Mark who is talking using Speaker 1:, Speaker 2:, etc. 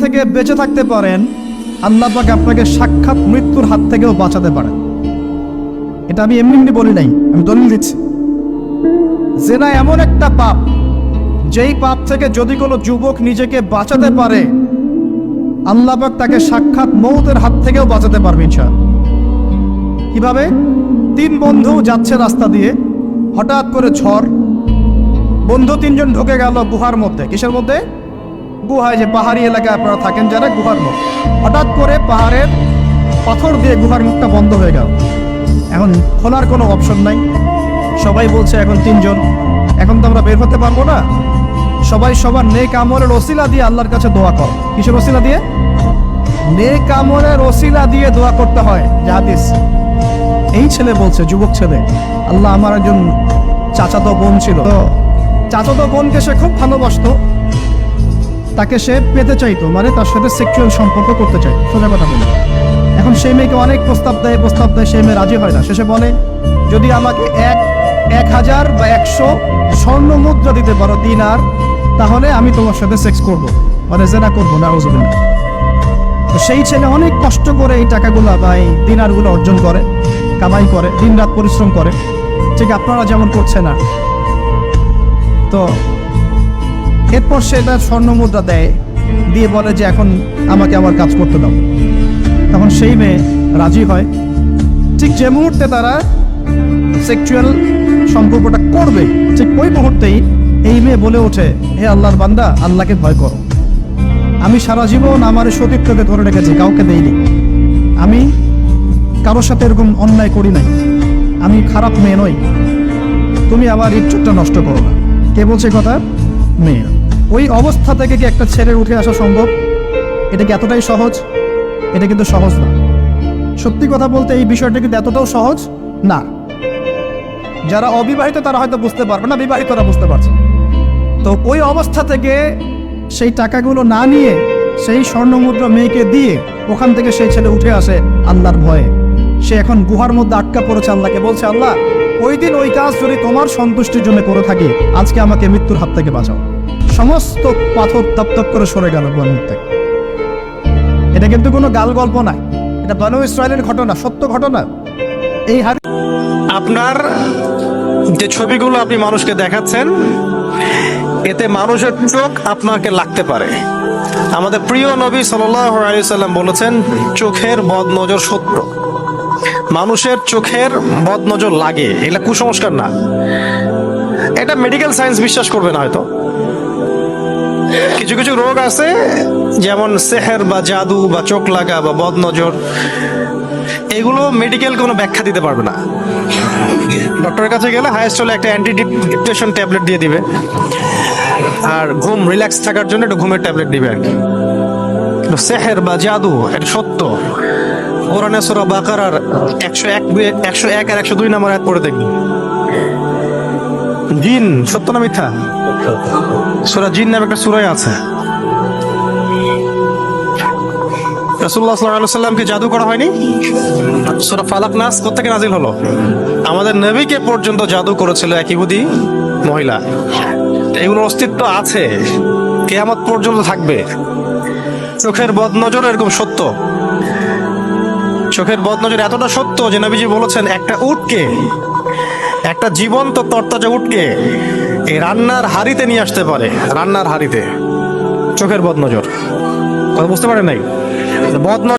Speaker 1: থেকে বেঁচে থাকতে পারেন, আল্লাহ পাক আপনাকে সাক্ষাৎ মৃত্যুর হাত থেকেও বাঁচাতে পারেন। এটা আমি এমনি এমনি বলি নাই, আমি দলিল দিচ্ছি। জেনা এমন একটা পাপ, যেই পাপ থেকে যদি কোনো যুবক নিজেকে বাঁচাতে পারে, আল্লাহ পাক তাকে সাক্ষাৎ মৌতের হাত থেকেও বাঁচাতে পারবে ইনশাআল্লাহ। কিভাবে? 3 বন্ধু যাচ্ছে রাস্তা দিয়ে, হঠাৎ করে ঝড়, বন্ধু 3 জন ঢুকে গেল গুহার মধ্যে। কিসের মধ্যে? গুহায়, যে পাহাড়ি এলাকায় আপনারা থাকেন যারা, গুহার মুখ। হঠাৎ করে পাহাড়ের পাথর দিয়ে গুহার মুখটা বন্ধ হয়ে গেল। এখন খোলার কোনো অপশন নাই। সবাই বলছে এখন 3 জন, এখন তো আমরা বের হতে পারবো না। সবাই সবার নেক আমলের ওসিলা দিয়ে আল্লাহর কাছে দোয়া কর। কিসের ওসিলা দিয়ে? নেক আমলের ওসিলা দিয়ে দোয়া করতে হয়। হাদিস। এই ছেলে বলছে, যুবক ছেলে, আল্লাহ, আমার একজন চাচাতো বোন ছিল, তো চাচাতো বোনকে সে খুব ভালোবাসতো, তাকে সে পেতে চাইতো, মানে তার সাথে সেক্সুয়াল সম্পর্ক করতে চাই, সোজা কথা বলে। এখন সেই মেয়েকে অনেক প্রস্তাব দেয়, সেই মেয়ে রাজি হয় না। শেষে বলে, যদি আমাকে 1000 বা 100 স্বর্ণ মুদ্রা দিতে পারো, দিনার, তাহলে আমি তোমার সাথে সেক্স করব, মানে জেনা করবো না। তো সেই ছেলে অনেক কষ্ট করে এই টাকাগুলো বা এই দিনারগুলো অর্জন করে, কামাই করে, দিনরাত পরিশ্রম করে, ঠিক আপনারা যেমন করছে না। তো এরপর সে তার স্বর্ণ মুদ্রা দেয়, দিয়ে বলে যে এখন আমাকে আমার কাজ করতে দাও। তখন সেই মেয়ে রাজি হয়। ঠিক যে মুহূর্তে তারা সেক্সুয়াল সম্পর্কটা করবে, ঠিক ওই মুহূর্তেই এই মেয়ে বলে ওঠে, হে আল্লাহর বান্দা, আল্লাহকে ভয় করো। আমি সারা জীবন আমার সতীত্বকে ধরে রেখেছি, কাউকে দেইনি। আমি কারোর সাথে এরকম অন্যায় করি নাই, আমি খারাপ মেয়ে নই। তুমি আমার ইজ্জতটা নষ্ট করো না। কে বলছে কথা? মেয়ে। ওই অবস্থা থেকে কি একটা ছেলের উঠে আসা সম্ভব? এটা কি এতটাই সহজ? এটা কিন্তু সহজ না। সত্যি কথা বলতে এই বিষয়টা কিন্তু এতটাও সহজ না। যারা অবিবাহিত তারা হয়তো বুঝতে পারবে না, বিবাহিতরা বুঝতে পারছে। তো ওই অবস্থা থেকে সেই টাকাগুলো না নিয়ে সেই স্বর্ণমুদ্রা মেয়েকে দিয়ে ওখান থেকে সেই ছেলে উঠে আসে আল্লাহর ভয়ে। সে এখন গুহার মধ্যে আটকা পড়েছে, আল্লাহকে বলছে, আল্লাহ, ওই দিন ওই কাজ যদি তোমার সন্তুষ্টির জন্য করে থাকি, আজকে আমাকে মৃত্যুর হাত থেকে বাঁচাও। সমস্ত পাথর তপ করে সরে গেল গুহার মুখ থেকে। এটা কিন্তু কোনো গাল গল্প না, এটা বনু ইসরায়েলের ঘটনা, সত্য ঘটনা। এই
Speaker 2: আপনার যে ছবিগুলো আপনি মানুষকে দেখাচ্ছেন, এতে মানুষের চোখ আপনাকে লাগতে পারে। আমাদের প্রিয় নবী সাল্লাল্লাহু আলাইহি সাল্লাম বলেছেন, চোখের বদনজর সত্য। মানুষের চোখের বদনজর লাগে, এগুলা কুসংস্কার না। এটা মেডিকেল সায়েন্স বিশ্বাস করবে না হয়তো। কিছু কিছু রোগ আছে, যেমন সেহের বা জাদু বা চোখ লাগা বা বদনজর, এগুলো মেডিকেল কোনো ব্যাখ্যা দিতে পারবে না। ডক্টরের কাছে গেলে হাইয়েস্ট হলে একটা অ্যান্টি ডিপ্রেশন ট্যাবলেট দিয়ে দিবে, আর ঘুম রিল্যাক্স থাকার জন্য একটা ঘুমের ট্যাবলেট দিবে আর কি। সেহের বা জাদু এটা সত্য। কোরআনে সূরা বাকারার 101 আর 102 নম্বর আয়াত পড়ে দেখবেন। জিন সত্য না মিথ্যা? সূরা জিন নামে একটা সূরা আছে। রাসূলুল্লাহ সাল্লাল্লাহু আলাইহি ওয়াসাল্লামকে জাদু করা হয়নি? সূরা ফালাক নাস কোত্থেকে নাজিল হলো? আমাদের নবীকে পর্যন্ত জাদু করেছিল এক ইহুদি মহিলা। এগুলোর অস্তিত্ব আছে, কিয়ামত পর্যন্ত থাকবে। চোখের বদনজর এরকম সত্য। চোখের বদনজর এতটা সত্য যে নবীজি বলেছেন, একটা উটকে, একটা জীবন্ত তরতাজা উটকে এই রান্নার হাঁড়িতে নিয়ে আসতে পারে, রান্নার হাঁড়িতে। চোখের বদনজর, কথা বুঝতে পারেন নাই? বদনজর